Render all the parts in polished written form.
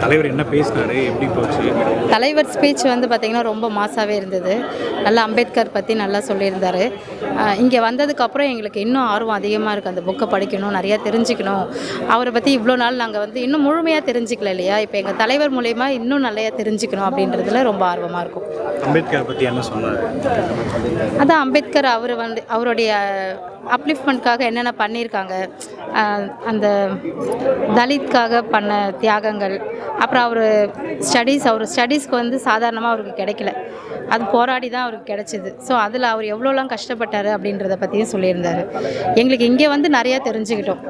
தலைவர் என்ன பேசினாரு, எப்படி போச்சு? தலைவர் ஸ்பீச் வந்து பார்த்திங்கன்னா ரொம்ப மாசாகவே இருந்தது. நல்லா அம்பேத்கர் பற்றி நல்லா சொல்லியிருந்தார். இங்கே வந்ததுக்கப்புறம் எங்களுக்கு இன்னும் ஆர்வம் அதிகமாக இருக்குது. அந்த புக்கை படிக்கணும், நிறையா தெரிஞ்சுக்கணும். அவரை பற்றி இவ்வளோ நாள் நாங்கள் வந்து இன்னும் முழுமையாக தெரிஞ்சிக்கல இல்லையா? இப்போ எங்கள் தலைவர் மூலயமா இன்னும் நிறையா தெரிஞ்சுக்கணும் அப்படின்றதுல ரொம்ப ஆர்வமாக இருக்கும். அம்பேத்கர் பற்றி என்ன சொன்னார்? அதான் அம்பேத்கர் அவர் வந்து அவருடைய அப்லிஃப்ட்மெண்ட்காக என்னென்ன பண்ணியிருக்காங்க, அந்த தலித்காக பண்ண தியாகங்கள், அப்புறம் அவர் ஸ்டடீஸ்க்கு வந்து சாதாரணமாக அவருக்கு கிடைக்கல, அது போராடி தான் அவருக்கு கிடைச்சிது. ஸோ அதில் அவர் எவ்வளோலாம் கஷ்டப்பட்டார் அப்படின்றத பற்றியும் சொல்லியிருந்தார். எங்களுக்கு இங்கே வந்து நிறையா தெரிஞ்சுக்கிட்டோம்.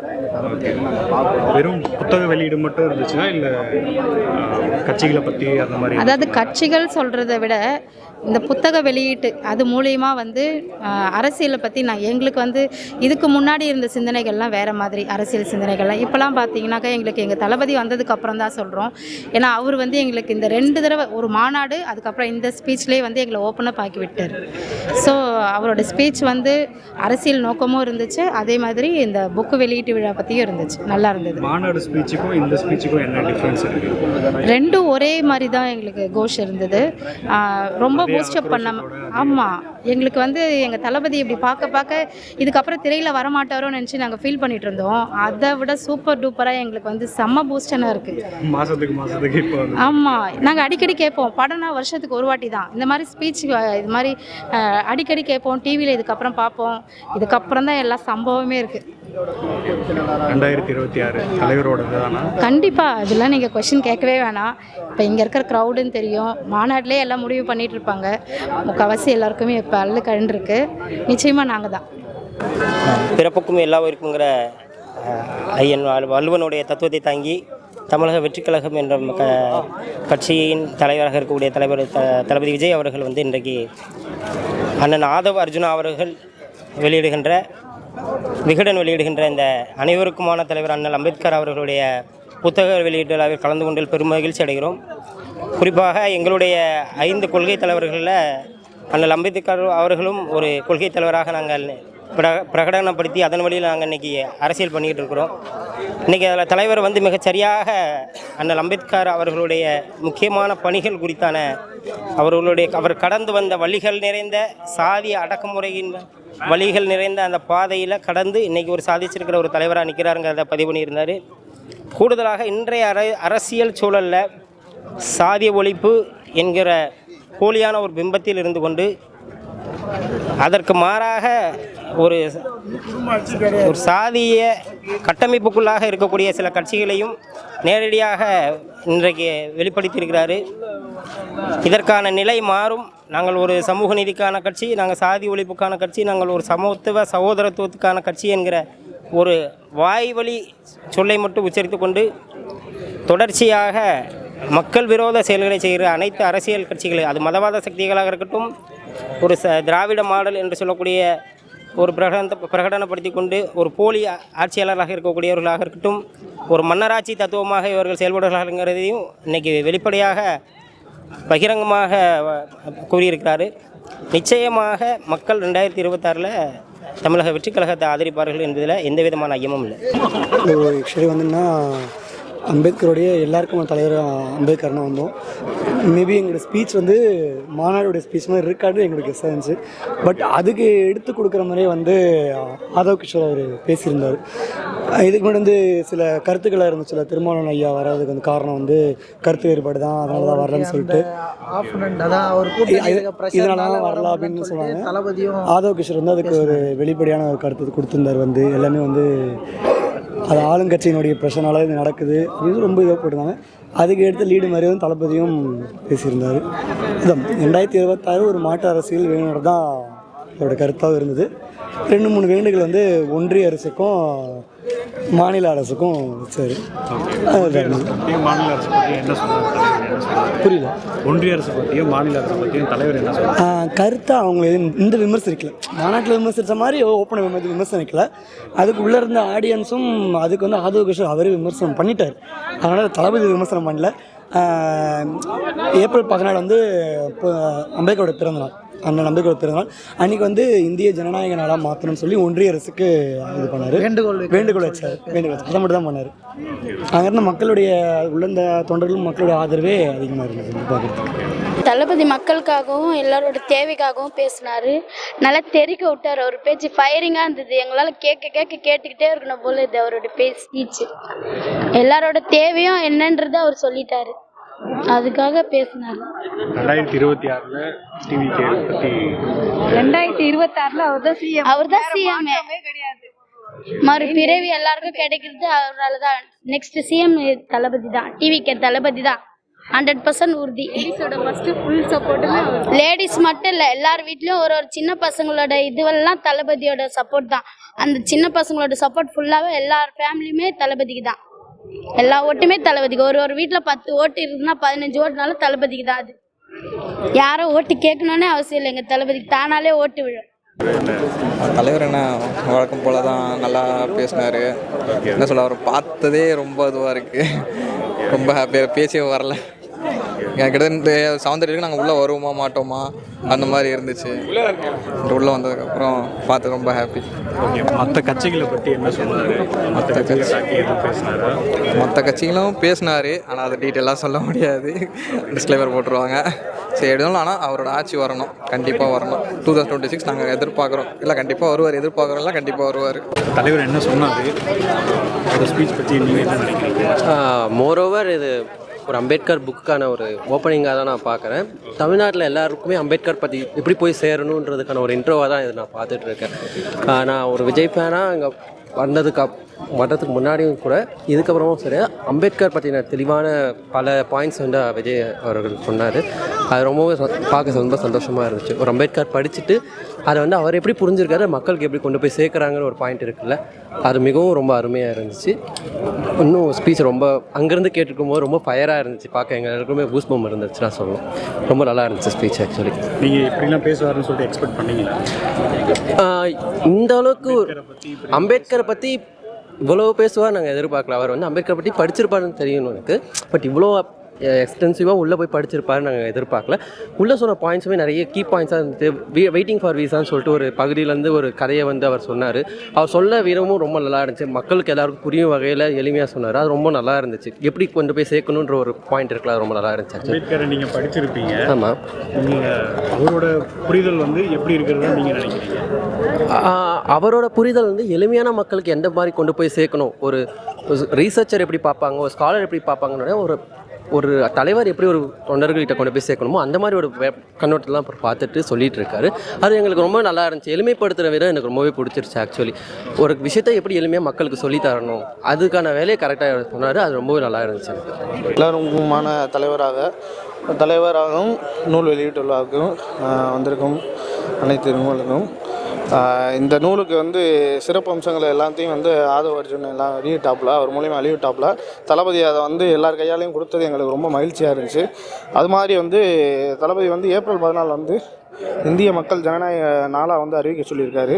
வெறும் புத்தக வெளியீடு மட்டும் இருந்துச்சுன்னா இல்லை கட்சிகளை பற்றி அந்த மாதிரி? அதாவது கட்சிகள் சொல்கிறத விட இந்த புத்தக வெளியீட்டு அது மூலியமாக வந்து அரசியலை பற்றி எங்களுக்கு வந்து இதுக்கு முன்னாடி இருந்த சிந்தனைகள்லாம் வேறு மாதிரி அரசியல் சிந்தனைகள்லாம் இப்போலாம் பார்த்தீங்கன்னாக்கா எங்களுக்கு எங்கள் தளபதி வந்ததுக்கப்புறம் தான் சொல்கிறோம். ஏன்னா அவர் வந்து எங்களுக்கு இந்த 2 தடவை ஒரு மாநாடு, அதுக்கப்புறம் இந்த ஸ்பீச்லேயே வந்து எங்களை ஓப்பனப் ஆக்கி விட்டார். ஸோ அவரோட ஸ்பீச் வந்து அரசியல் நோக்கமும் இருந்துச்சு, அதே மாதிரி இந்த புக்கு வெளியீட்டு விழா பற்றியும் இருந்துச்சு. நல்லா இருந்தது. மாநாடு ஸ்பீச்சுக்கும் இந்த ஸ்பீச்சுக்கும் என்ன டிஃப்ரென்ஸ் இருக்குது? ரெண்டும் ஒரே மாதிரி தான் எங்களுக்கு கோஷ் இருந்தது. ரொம்ப பூஸ்டப் பண்ண. ஆமாம், எங்களுக்கு வந்து எங்கள் தளபதி இப்படி பார்க்க இதுக்கப்புறம் திரையில் வரமாட்டாரோன்னு நினச்சி நாங்கள் ஃபீல் பண்ணிகிட்டு இருந்தோம். அதை விட சூப்பர் டூப்பராக எங்களுக்கு வந்து செம்ம பூஸ்டனாக இருக்குது. மாதத்துக்கு இப்போ ஆமாம், நாங்கள் அடிக்கடி கேட்போம். படம்னா வருஷத்துக்கு ஒரு வாட்டி தான் இந்த மாதிரி ஸ்பீச், இது மாதிரி அடிக்கடி கேட்போம். டிவியில் இதுக்கப்புறம் பார்ப்போம். இதுக்கப்புறம் தான் எல்லா சம்பவமே இருக்குது. 2026 தலைவரோடது தானா? கண்டிப்பாக இதெல்லாம் நீங்கள் கொஷின் கேட்கவே வேணாம். இப்போ இங்கே இருக்கிற க்ரௌடுன்னு தெரியும். மாநாட்டிலே எல்லாம் முடிவு பண்ணிகிட்டு இருப்பாங்க. முக்கால்வாசி எல்லாருக்குமே இப்போ அல்லு கழுந்துருக்கு. நிச்சயமாக நாங்கள் தான். பிறப்புக்கும் எல்லா இருக்குங்கிற ஐயன் வள்ளுவனுடைய தத்துவத்தை தாங்கி தமிழக வெற்றிக் கழகம் என்ற கட்சியின் தலைவராக இருக்கக்கூடிய தளபதி விஜய் அவர்கள் வந்து இன்றைக்கு அண்ணன் ஆதவ் அர்ஜுனா அவர்கள் விகடன் வெளியிடுகின்ற இந்த அனைவருக்குமான தலைவர் அண்ணல் அம்பேத்கர் அவர்களுடைய புத்தக வெளியீட்டு விழாவில் கலந்து கொண்டில் பெரும் மகிழ்ச்சி அடைகிறோம். குறிப்பாக எங்களுடைய 5 கொள்கை தலைவர்களில் அண்ணல் அம்பேத்கர் அவர்களும் ஒரு கொள்கை தலைவராக நாங்கள் பிரகடனப்படுத்தி அதன் வழியில் நாங்கள் இன்றைக்கி அரசியல் பண்ணிக்கிட்டு இருக்கிறோம். இன்றைக்கி அதில் தலைவர் வந்து மிகச்சரியாக அண்ணல் அம்பேத்கர் அவர்களுடைய முக்கியமான பணிகள் குறித்தான அவர் கடந்து வந்த வழிகள் நிறைந்த சாதிய அடக்குமுறையின் வழிகள் நிறைந்த அந்த பாதையில் கடந்து இன்றைக்கி ஒரு சாதிச்சிருக்கிற ஒரு தலைவராக நிற்கிறாருங்கிறத பதிவு பண்ணியிருந்தார். கூடுதலாக இன்றைய அரசியல் சூழலில் சாதிய ஒழிப்பு என்கிற போலியான ஒரு பிம்பத்தில் இருந்து கொண்டு அதற்கு மாறாக ஒரு சாதிய கட்டமைப்புக்குள்ளாக இருக்கக்கூடிய சில கட்சிகளையும் நேரடியாக இன்றைக்கு வெளிப்படுத்தியிருக்கிறாரு. இதற்கான நிலை மாறும். நாங்கள் ஒரு சமூக நீதிக்கான கட்சி, நாங்கள் சாதி ஒழிப்புக்கான கட்சி, நாங்கள் ஒரு சகோதரத்துவத்துக்கான கட்சி என்கிற ஒரு வாய்வழி சொல்லை மட்டும் உச்சரித்து கொண்டு தொடர்ச்சியாக மக்கள் விரோத செயல்களை செய்கிற அனைத்து அரசியல் கட்சிகளை, அது மதவாத சக்திகளாக இருக்கட்டும், ஒரு திராவிட மாடல் என்று சொல்லக்கூடிய ஒரு பிரகடனப்படுத்தி கொண்டு ஒரு போலி ஆட்சியாளராக இருக்கக்கூடியவர்களாக இருக்கட்டும், ஒரு மன்னராட்சி தத்துவமாக இவர்கள் செயல்படுகிறார்கள்ங்கிறதையும் இன்றைக்கி வெளிப்படையாக பகிரங்கமாக கூறியிருக்கிறாரு. நிச்சயமாக மக்கள் 2026 தமிழக வெற்றிக் கழகத்தை ஆதரிப்பார்கள் என்பதில் எந்த விதமான ஐயமும் இல்லை. ஆக்சுவலி வந்துன்னா அம்பேத்கருடைய எல்லாருக்கும் தலைவர் அம்பேத்கர்னு வந்தோம். மேபி எங்களோட ஸ்பீச் வந்து மாநாடுடைய ஸ்பீச் மாதிரி இருக்காது எங்களுக்கு கெஸ்டாக இருந்துச்சு. பட் அதுக்கு எடுத்து கொடுக்குற மாதிரியே வந்து ஆதவ் கிஷோர் அவர் பேசியிருந்தார். இதுக்கு முன்னாடி வந்து சில கருத்துக்களாக இருந்துச்சு. சில திருமாவளவன் ஐயா வராதுக்கு வந்து காரணம் வந்து கருத்து வேறுபாடு தான், அதனால தான் வரலன்னு சொல்லிட்டு இதனால தான் வரலாம் அப்படின்னு சொன்னாங்க. ஆதவ் கிஷோர் வந்து அதுக்கு ஒரு வெளிப்படையான ஒரு கருத்து கொடுத்துருந்தார். வந்து எல்லாமே வந்து அது ஆளுங்கட்சியினுடைய பிரச்சனால இது நடக்குது அப்படின்னு ரொம்ப இதாக போட்டிருந்தாங்க. அதுக்கு எடுத்து லீடு மாதிரி வந்து தளபதியும் பேசியிருந்தார். இதுதான் 2026 ஒரு மாற்று அரசியல் வேணும்னு தான் அவரோட கருத்தாக இருந்தது. 2-3 வேண்டுகள் வந்து ஒன்றிய அரசுக்கும் மாநில அரசுக்கும் வச்சார். மாநில அரசு பற்றி என்ன சொல்றாங்க? புரியல. ஒன்றிய அரசு பற்றியும் மாநில அரசு பற்றியும் தலைவர் என்ன சொல்றாங்க? கருத்தை அவங்க இந்த விமர்சிக்கல. மாநாட்டில் விமர்சித்த மாதிரி ஓப்பனை விமர்சனிக்கல. அதுக்கு உள்ளே இருந்த ஆடியன்ஸும் அதுக்கு வந்து ஆதவ் கிஷோர் அவரே விமர்சனம் பண்ணிட்டார். அதனால் தளபதி விமர்சனம் பண்ணல. ஏப்ரல் 14 வந்து அம்பேத்கரோட பிறந்தநாள். அண்ணன் அம்பேத்கரோட பிறந்தநாள் அன்றைக்கி வந்து இந்திய ஜனநாயக நாளாக மாற்றணும்னு சொல்லி ஒன்றிய அரசுக்கு இது பண்ணார், வேண்டுகோள் வச்சார். அதை மட்டும் தான் பண்ணார். அங்கேருந்து மக்களுடைய உள்ளந்த தொண்டர்களும் மக்களுடைய ஆதரவே அதிகமாக இருந்தது பார்க்குறதுக்கு. தளபதி மக்களுக்காகவும் எல்லாரோட தேவைக்காகவும் பேசினார். நல்லா தெரிக்க விட்டார். அவர் பேச்சு ஃபயரிங்காக இருந்தது. எங்களால் கேட்டுக்கிட்டே இருக்கணும் போல இது அவரோட ஸ்பீச்சு. எல்லாரோட தேவையும் என்னன்றதை அவர் சொல்லிட்டாரு, அதுக்காக பேசினார். 2026 டிவிகே பற்றி 2026 அவர் தான் சிஎம் கிடையாது. மறுபிறவி எல்லாருக்கும் கிடைக்கிறது அவரால் தான். நெக்ஸ்ட் சிஎம் தளபதி தான், டிவிகே தளபதி தான் 100% உறுதி. லேடிஸ் மட்டும் இல்லை, எல்லார் வீட்லேயும் ஒரு சின்ன பசங்களோட இதுவெல்லாம் தளபதியோட சப்போர்ட் தான். அந்த சின்ன பசங்களோட சப்போர்ட் ஃபுல்லாகவே எல்லார் ஃபேமிலியுமே தளபதிக்கு தான். எல்லா ஓட்டுமே தளபதிக்கு. ஒரு வீட்டில் 10 ஓட்டு இருக்குன்னா 15 ஓட்டுனாலும் தளபதிக்கு தான். அது யாரும் ஓட்டு கேட்கணுன்னே அவசியம் இல்லை, எங்கள் தளபதிக்கு தானாலே ஓட்டு விழும். தலைவர் என்ன வழக்கம் போல தான் நல்லா பேசினார். என்ன சொல்ல, அவர் பார்த்ததே ரொம்ப இதுவாக இருக்குது. ரொம்ப ஹாப்பியாக பேசியே வரல. கிட்டத்தட்ட சௌந்தர்யத்துக்கு நாங்கள் உள்ளே வருவோமா மாட்டோமா அந்த மாதிரி இருந்துச்சு. உள்ளே வந்ததுக்கப்புறம் பார்த்து ரொம்ப ஹாப்பி. ஓகே, மற்ற கட்சிகளை பற்றி என்ன சொன்னார்? மற்ற கட்சிகளும் பேசினார், ஆனால் அதை டீட்டெயிலாக சொல்ல முடியாது, டிஸ்க்ளைமர் போட்டுருவாங்க. சரி எடுத்தாலும், ஆனால் அவரோட ஆட்சி வரணும், கண்டிப்பாக வரணும். 2026 நாங்கள் எதிர்பார்க்குறோம். இல்லை கண்டிப்பாக வருவார், எதிர்பார்க்குறோம்ல கண்டிப்பாக வருவார். தலைவர் என்ன சொன்னார்? ஒரு ஸ்பீச் பற்றி நீங்கள் என்ன நினைக்கிறீங்க? மோரோவர் இது ஒரு அம்பேத்கர் புக்கான ஒரு ஓப்பனிங்காக தான் நான் பார்க்குறேன். தமிழ்நாட்டில் எல்லாருக்குமே அம்பேத்கர் பற்றி எப்படி போய் சேரணுன்றதுக்கான ஒரு இன்ட்ரோவாக தான் இதை நான் பார்த்துட்ருக்கேன். நான் ஒரு விஜய் ஃபேனாக இங்கே வர்றதுக்கு முன்னாடியும் கூட இதுக்கப்புறமும் சரி அம்பேத்கர் பற்றின தெளிவான பல பாயிண்ட்ஸ் வந்து விஜய் அவர்கள் சொன்னார். அது ரொம்பவே பார்க்க ரொம்ப சந்தோஷமாக இருந்துச்சு. ஒரு அம்பேத்கர் படிச்சுட்டு அதை வந்து அவர் எப்படி புரிஞ்சிருக்காரு, மக்களுக்கு எப்படி கொண்டு போய் சேர்க்குறாங்கிற ஒரு பாயிண்ட் இருக்குல்ல, அது மிகவும் ரொம்ப அருமையாக இருந்துச்சு. இன்னும் ஸ்பீச் ரொம்ப அங்கேருந்து கேட்டுருக்கும் போது ரொம்ப ஃபயராக இருந்துச்சு. பார்க்க எங்கள் எல்லாருக்குமே பூஸ்பம் இருந்துச்சு நான் சொல்லணும். ரொம்ப நல்லா இருந்துச்சு ஸ்பீச். ஆக்சுவலி நீங்கள் எப்படிலாம் பேசுவாருன்னு சொல்லிட்டு எக்ஸ்பெக்ட் பண்ணீங்களா? இந்த அளவுக்கு அம்பேத்கரை பற்றி இவ்வளோ பேசுவார் நாங்கள் எதிர்பார்க்கல. அவர் வந்து அம்பேத்கர் பற்றி படிச்சிருப்பாருன்னு தெரியணும் எனக்கு. பட் இவ்வளோ எக்ஸ்டென்சிவாக உள்ளே போய் படிச்சிருப்பாரு நாங்கள் எதிர்பார்க்கல. உள்ளே சொன்ன பாயிண்ட்ஸுமே நிறைய கீ பாயிண்ட்ஸாக இருந்துச்சு. வெயிட்டிங் ஃபார் வீசான்னு சொல்லிட்டு ஒரு பகுதியிலேருந்து ஒரு கதையை வந்து அவர் சொன்னார். அவர் சொல்ல விதமும் ரொம்ப நல்லா இருந்துச்சு. மக்களுக்கு எல்லாருக்கும் புரியும் வகையில் எளிமையாக சொன்னார். அது ரொம்ப நல்லா இருந்துச்சு. எப்படி கொண்டு போய் சேர்க்கணுன்ற ஒரு பாயிண்ட் இருக்குல்ல, அது ரொம்ப நல்லா இருந்துச்சு. அம்பேத்கரை நீங்கள் படிச்சிருப்பீங்க. ஆமாம். நீங்கள் அவரோட புரிதல் வந்து எப்படி இருக்கிறதா நீங்கள் நினைக்கிறீங்க? அவரோட புரிதல் வந்து எளிமையான மக்களுக்கு எந்த மாதிரி கொண்டு போய் சேர்க்கணும், ஒரு ரீசர்ச்சர் எப்படி பார்ப்பாங்க, ஒரு ஸ்காலர் எப்படி பார்ப்பாங்கன்னு, ஒரு தலைவர் எப்படி ஒரு தொண்டர்கள்கிட்ட கொண்டு போய் சேர்க்கணுமோ அந்த மாதிரி ஒரு கண்ணோட்டத்தில் அப்புறம் பார்த்துட்டு சொல்லிட்டு இருக்காரு. அது எங்களுக்கு ரொம்ப நல்லா இருந்துச்சு. எளிமைப்படுத்துகிற விதம் எனக்கு ரொம்பவே பிடிச்சிருச்சு. ஆக்சுவலி ஒரு விஷயத்தை எப்படி எளிமையாக மக்களுக்கு சொல்லி தரணும் அதுக்கான வேலையை கரெக்டாக சொன்னார். அது ரொம்பவே நல்லா இருந்துச்சு. எல்லாருக்குமான தலைவராகவும் நூல் வெளியீட்டுள்ளாகவும் வந்திருக்கும் அனைத்து நூலுக்கும் இந்த நூலுக்கு வந்து சிறப்பு அம்சங்கள் எல்லாத்தையும் வந்து ஆதவ அர்ஜுன் எல்லாம் வெளியிட்டாப்புல, அவர் மூலியமாக வெளியிட்டாப்புல. தளபதி அதை வந்து எல்லார் கையாலையும் கொடுத்தது எங்களுக்கு ரொம்ப மகிழ்ச்சியாக இருந்துச்சு. அது மாதிரி வந்து தளபதி வந்து ஏப்ரல் 14 வந்து இந்திய மக்கள் ஜனநாயக நாளாக வந்து அறிவிக்க சொல்லியிருக்காரு.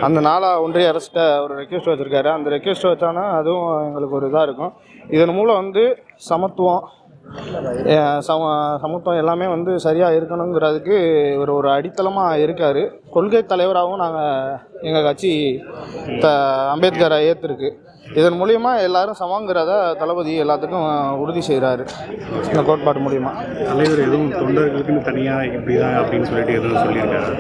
அந்த நாளாக ஒன்றிய அரசிட்ட ஒரு ரெக்வெஸ்ட் வச்சுருக்காரு. அந்த ரெக்வெஸ்ட் வச்சானா அதுவும் எங்களுக்கு ஒரு இதாக இருக்கும். இதன் மூலம் வந்து சமத்துவம் எல்லாமே வந்து சரியாக இருக்கணுங்கிறதுக்கு ஒரு அடித்தளமாக இருக்கார். கொள்கை தலைவராகவும் எங்கள் கட்சி அம்பேத்கரை ஏற்றுருக்கு. இதன் மூலிமா எல்லாரும் சமங்கிறத தளபதி எல்லாத்துக்கும் உறுதி செய்கிறாரு இந்த கோட்பாடு மூலிமா. தலைவர் எதுவும் தொண்டர்களுக்குன்னு தனியாக இப்படி தான் அப்படின்னு சொல்லிட்டு எதுவும் சொல்லியிருக்காரு?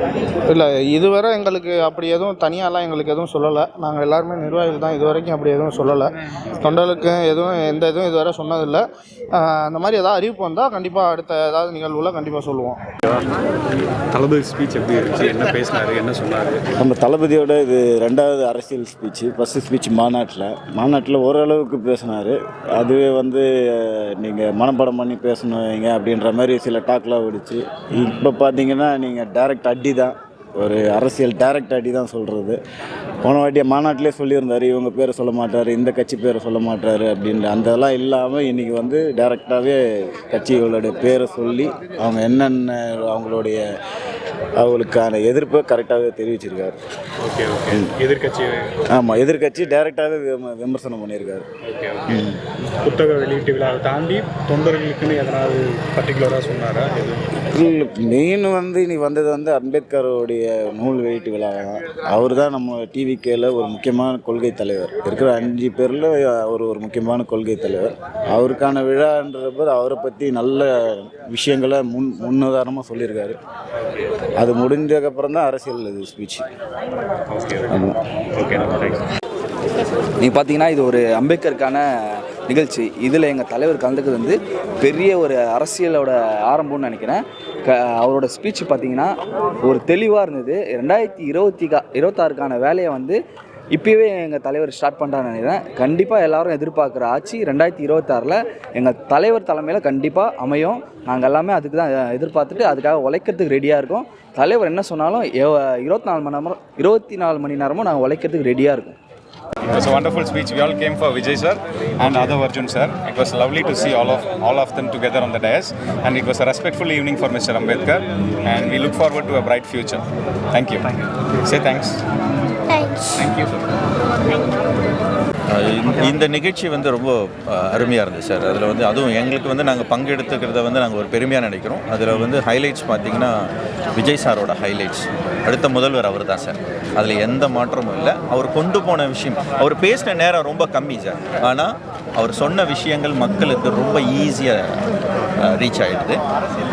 இல்லை, இதுவரை எங்களுக்கு அப்படி எதுவும் தனியாலாம் எங்களுக்கு எதுவும் சொல்லலை. நாங்கள் எல்லாருமே நிர்வாகிகள் தான், இது வரைக்கும் அப்படி எதுவும் சொல்லலை. தொண்டர்களுக்கு எந்த இதுவும் இதுவரை சொன்னதில்லை. அந்த மாதிரி ஏதாவது அறிவிப்பு வந்தால் கண்டிப்பாக அடுத்த ஏதாவது நிகழ்வுல கண்டிப்பாக சொல்லுவோம். தளபதி ஸ்பீச் எப்படி இருந்துச்சு? என்ன பேசினார், என்ன சொன்னார்? நம்ம தளபதியோட இது 2வது அரசியல் ஸ்பீச்சு. ஃபஸ்ட்டு ஸ்பீச் மாநாட்டில் ஓரளவுக்கு பேசினார். அதுவே வந்து நீங்கள் மனப்பாடம் பண்ணி பேசணுங்க அப்படின்ற மாதிரி சில டாக்லாம் ஓடிச்சு. இப்போ பார்த்தீங்கன்னா நீங்கள் டைரக்ட் அடி தான், ஒரு அரசியல் டைரக்ட் அடி தான் சொல்கிறது. போன வாட்டிய மாநாட்டிலே சொல்லியிருந்தார், இவங்க பேரை சொல்ல மாட்டார், இந்த கட்சி பேரை சொல்ல மாட்டார் அப்படின்ற அதெல்லாம் இல்லாமல் இன்றைக்கி வந்து டைரெக்டாகவே கட்சிகளோட பேரை சொல்லி அவங்க என்னென்ன அவங்களுக்கான எதிர்ப்பை கரெக்டாகவே தெரிவிச்சிருக்காரு. Okay okay. எதிர்கட்சி ஆமாம், எதிர்கட்சி டைரெக்டாகவே விமர்சனம் பண்ணியிருக்காரு. Okay okay. புத்தக வெளியீட்டு விழாவை தாண்டி தொண்டர்களுக்குன்னு எதனாவது பர்டிகுலராக சொன்னாரா? மெயின் வந்து இனி வந்தது வந்து அம்பேத்கருடைய நூல் வெளியீட்டு விழா தான். அவர் தான் நம்ம டிவிகேல ஒரு முக்கியமான கொள்கை தலைவர். இருக்கிற 5 பேரில் அவர் ஒரு முக்கியமான கொள்கை தலைவர். அவருக்கான விழான்றபோது அவரை பற்றி நல்ல விஷயங்களை முன்னுதாரணமாக சொல்லியிருக்காரு. அது முடிஞ்சதுக்கப்புறம் தான் அரசியல் இது ஸ்பீச். நீங்கள் பார்த்தீங்கன்னா இது ஒரு அம்பேத்கருக்கான நிகழ்ச்சி. இதில் எங்கள் தலைவர் கலந்துக்கிறது வந்து பெரிய ஒரு அரசியலோட ஆரம்பம்னு நினைக்கிறேன். அவரோட ஸ்பீச் பார்த்தீங்கன்னா ஒரு தெளிவாக இருந்தது. 2026க்கான வேலையை வந்து இப்போவே எங்கள் தலைவர் ஸ்டார்ட் பண்ணுறான்னு நினைக்கிறேன். கண்டிப்பாக எல்லோரும் எதிர்பார்க்குற ஆட்சி 2026 எங்கள் தலைவர் தலைமையில் கண்டிப்பாக அமையும். நாங்கள் எல்லாமே அதுக்கு தான் எதிர்பார்த்துட்டு அதுக்காக உழைக்கிறதுக்கு ரெடியாக இருக்கோம். தலைவர் என்ன சொன்னாலும் 24 மணி நேரமும் நாங்கள் உழைக்கிறதுக்கு ரெடியாக இருக்கோம். It was a wonderful speech. We all came for Vijay sir and Adhav Arjun sir. It was lovely to see all of them together on the dais, and it was a respectful evening for Mr. Ambedkar, and we look forward to a bright future. Thank you. Say thanks. Thank you sir. இந்த நிகழ்ச்சி வந்து ரொம்ப அருமையாக இருந்துச்சு sir. அதில் வந்து அதுவும் எங்களுக்கு வந்து நாங்கள் பங்கெடுத்துக்கிறத வந்து நாங்கள் ஒரு பெருமையாக நினைக்கிறோம். அதில் வந்து ஹைலைட்ஸ் பார்த்திங்கன்னா விஜய் சாரோட ஹைலைட்ஸ். அடுத்த முதல்வர் அவர் தான் சார். அதில் எந்த மாற்றமும் இல்லை. அவர் கொண்டு போன விஷயம், அவர் பேசின நேரம் ரொம்ப கம்மி சார். ஆனால் அவர் சொன்ன விஷயங்கள் மக்களுக்கு ரொம்ப ஈஸியாக ரீச் ஆகிடுது.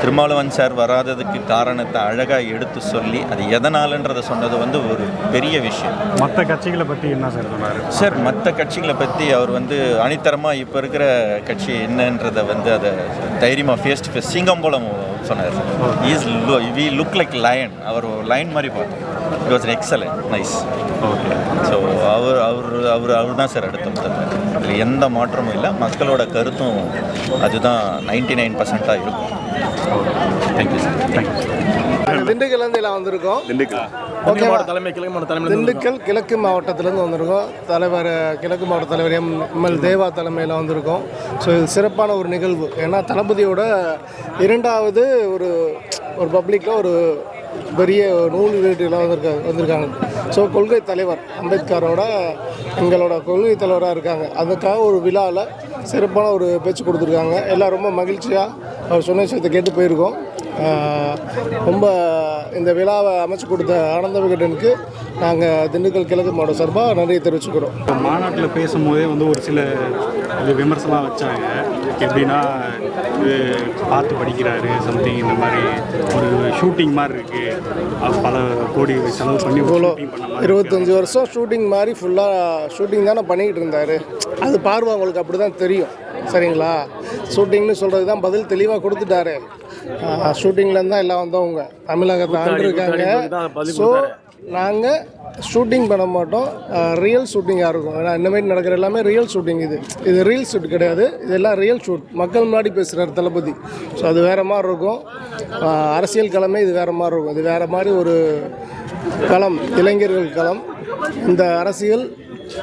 திருமாவளவன் சார் வராததுக்கு காரணத்தை அழகாக எடுத்து சொல்லி அது எதனாலன்றதை சொன்னது வந்து ஒரு பெரிய விஷயம். மற்ற கட்சிகளை பற்றி என்ன சார் சொன்னார்? சார் மற்ற கட்சிகளை பற்றி அவர் வந்து அணித்தரமாக இப்போ இருக்கிற கட்சி என்னன்றதை வந்து அதை தைரியமாக ஃபேஸ் டு ஃபேஸ் சிங்கம் போல சொன்னார். We look like lion. அவர் லைன் மாதிரி பார்த்தோம். It was excellent, nice. Okay. So அவர் தான் சார் அடுத்த முதல்வர். அதில் எந்த மாற்றமும் இல்லை. மக்களோட கருத்தும் அதுதான் 99% இருக்கும். Thank you sir. திண்டுக்கல்லேருந்து எல்லாம் வந்திருக்கோம். திண்டுக்கல் கிழக்கு மாவட்டத்திலேருந்து வந்திருக்கோம். தலைவர் கிழக்கு மாவட்ட தலைவர் எம்எல் தேவா தலைமையில் வந்திருக்கோம். ஸோ இது சிறப்பான ஒரு நிகழ்வு. ஏன்னா தளபதியோட 2வது ஒரு பப்ளிக்கில் ஒரு பெரிய நூல் வெளியீட்டுலாம் வந்திருக்காங்க. ஸோ கொள்கை தலைவர் அம்பேத்கரோட எங்களோட கொள்கை தலைவராக இருக்காங்க. அதுக்காக ஒரு விழாவில் சிறப்பான ஒரு பேச்சு கொடுத்துருக்காங்க. எல்லாம் ரொம்ப மகிழ்ச்சியாக அவர் சொன்ன விஷயத்தை கேட்டு போயிருக்கோம். ரொம்ப இந்த விழாவை அமைச்சு கொடுத்த ஆனந்த விகடனுக்கு நாங்கள் திண்டுக்கல் கிழக்கு மாவட்ட சார்பாக நன்றியை தெரிவிச்சுக்கிறோம். மாநாட்டில் பேசும்போதே வந்து ஒரு சில விமர்சனம் வச்சாங்க. எப்படின்னா இது பார்த்து படிக்கிறாரு சம்திங், இந்த மாதிரி ஒரு ஷூட்டிங் மாதிரி இருக்குது, பல கோடி செலவு பண்ணி 25 வருஷம் ஷூட்டிங் மாதிரி ஃபுல்லாக ஷூட்டிங் தானே பண்ணிக்கிட்டு இருந்தார். அது பார்வை அவங்களுக்கு அப்படி தான் தெரியும். சரிங்களா? ஷூட்டிங்னு சொல்கிறது தான் பதில் தெளிவாக கொடுத்துட்டாரு. ஷூட்டிங்லேருந்து தான் எல்லாம் வந்தவங்க தமிழகத்தை ஆண்டிருக்காங்க. ஸோ நாங்கள் ஷூட்டிங் பண்ண மாட்டோம், ரியல் ஷூட்டிங்காக இருக்கும். ஏன்னா இந்தமாரி நடக்கிற எல்லாமே ரியல் ஷூட்டிங். இது ரியல் ஷூட் கிடையாது, இதெல்லாம் ரியல் ஷூட். மக்கள் முன்னாடி பேசுகிறார் தளபதி. ஸோ அது வேறு மாதிரி இருக்கும். அரசியல் களமே இது வேறு மாதிரி இருக்கும். இது வேறு மாதிரி ஒரு களம், இளைஞர்கள் களம். இந்த அரசியல்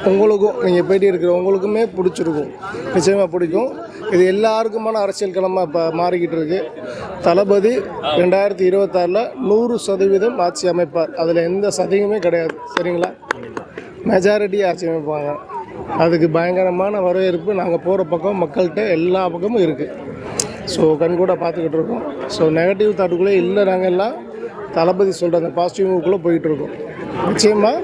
உங்களுக்கும், நீங்கள் பேட்டி இருக்கிற உங்களுக்குமே பிடிச்சிருக்கும், நிச்சயமாக பிடிக்கும். இது எல்லாருக்குமான அரசியல் களமாக இப்போ மாறிக்கிட்டு இருக்கு. தளபதி 2026 100% ஆட்சி அமைப்பார். அதில் எந்த சதவீதமே கிடையாது. சரிங்களா? மெஜாரிட்டி ஆட்சி அமைப்பாங்க. அதுக்கு பயங்கரமான வரவேற்பு நாங்கள் போகிற பக்கம் மக்கள்கிட்ட எல்லா பக்கமும் இருக்குது. ஸோ கண்கூட பார்த்துக்கிட்டு இருக்கோம். ஸோ நெகட்டிவ் தாட்டுக்குள்ளே இல்லை. நாங்கள் எல்லாம் தளபதி சொல்கிற அந்த பாசிட்டிவ் மூவுக்குள்ளே போயிட்டுருக்கோம். நிச்சயமாக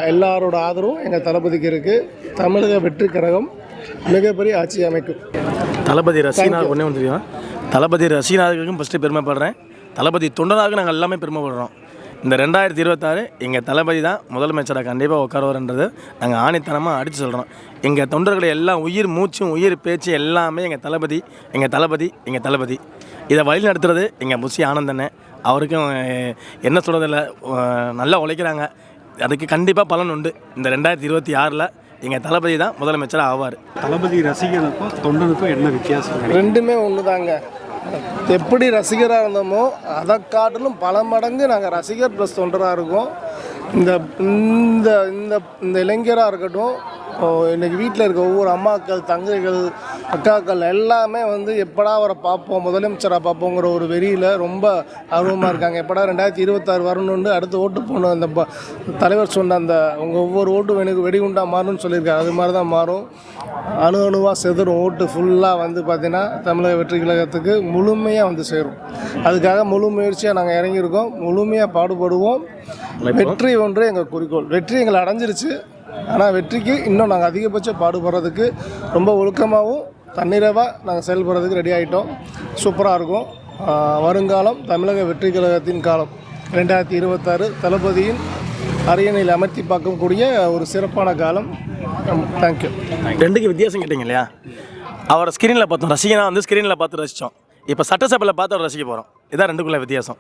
எல்லாரோட ஆதரவும் எங்கள் தளபதிக்கு இருக்குது. தமிழக வெற்றி கழகம் மிகப்பெரிய ஆட்சி அமைக்கும். தளபதி ரசிகனாக ஒன்றே ஒன்று தெரியும். தளபதி ரசிகனாகவும் ஃபஸ்ட்டு பெருமைப்படுறேன். தளபதி தொண்டனாக நாங்கள் எல்லாமே பெருமைப்படுறோம். இந்த 2026 எங்கள் தளபதி தான் முதலமைச்சராக கண்டிப்பாக உட்காருவார்ன்றது நாங்கள் ஆணித்தனமாக அடித்து சொல்கிறோம். எங்கள் தொண்டர்களை எல்லாம் உயிர் மூச்சும் உயிர் பேச்சு எல்லாமே எங்கள் தளபதி, எங்கள் தளபதி, எங்கள் தளபதி. இதை வழி நடத்துறது எங்கள் புஷி ஆனந்தண்ணே. அவருக்கும் என்ன சொல்கிறதில்ல, நல்லா உழைக்கிறாங்க. அதுக்கு கண்டிப்பாக பலன் உண்டு. இந்த 2026 எங்கள் தளபதி தான் முதலமைச்சராக ஆவார். தளபதி ரசிகனுக்கும் தொண்டனுக்கும் என்ன வித்தியாசம்? ரெண்டுமே ஒன்று தாங்க. எப்படி ரசிகராக இருந்தோமோ அதை காட்டிலும் பல மடங்கு நாங்கள் ரசிகர் ப்ளஸ் தொண்டராக இருக்கோம். இந்த இந்த இந்த இளைஞராக இருக்கட்டும், இன்றைக்கி வீட்டில் இருக்க ஒவ்வொரு அம்மாக்கள், தங்கைகள், அக்காக்கள் எல்லாமே வந்து எப்படா அவரை பார்ப்போம், முதலமைச்சராக பார்ப்போங்கிற ஒரு வெறியில் ரொம்ப ஆர்வமாக இருக்காங்க. எப்படா 2026 வரணுன்னு அடுத்து ஓட்டு போகணும். அந்த தலைவர் சொன்ன அந்த உங்கள் ஒவ்வொரு ஓட்டும் எனக்கு வெடிகுண்டா மாறணும்னு சொல்லியிருக்காரு. அது மாதிரி தான் மாறும். அணுவாக செதறும் ஓட்டு ஃபுல்லாக வந்து பார்த்திங்கன்னா தமிழக வெற்றி கழகத்துக்கு முழுமையாக வந்து சேரும். அதுக்காக முழு முயற்சியாக நாங்கள் இறங்கியிருக்கோம். முழுமையாக பாடுபடுவோம். வெற்றி ஒன்று எங்கள் குறிக்கோள். வெற்றி எங்களை அடைஞ்சிருச்சு. ஆனால் வெற்றிக்கு இன்னும் நாங்கள் அதிகபட்சம் பாடுபடுறதுக்கு ரொம்ப ஒழுக்கமாகவும் தன்னிறைவாக நாங்கள் செயல்படுறதுக்கு ரெடி ஆகிட்டோம். சூப்பராக இருக்கும். வருங்காலம் தமிழக வெற்றி கழகத்தின் காலம் 2026 தளபதியின் அரியணையில் அமர்த்தி பார்க்கக்கூடிய ஒரு சிறப்பான காலம். தேங்க்யூ. ரெண்டுக்கு வித்தியாசம் கேட்டிங்க இல்லையா? அவரை ஸ்க்ரீனில் பார்த்தோம், ரசிகனாக வந்து ஸ்க்ரீனில் பார்த்து ரசித்தோம். இப்போ சட்டசபையில் பார்த்து அவரை ரசிக்க போகிறோம். இதான் ரெண்டுக்குள்ள வித்தியாசம்.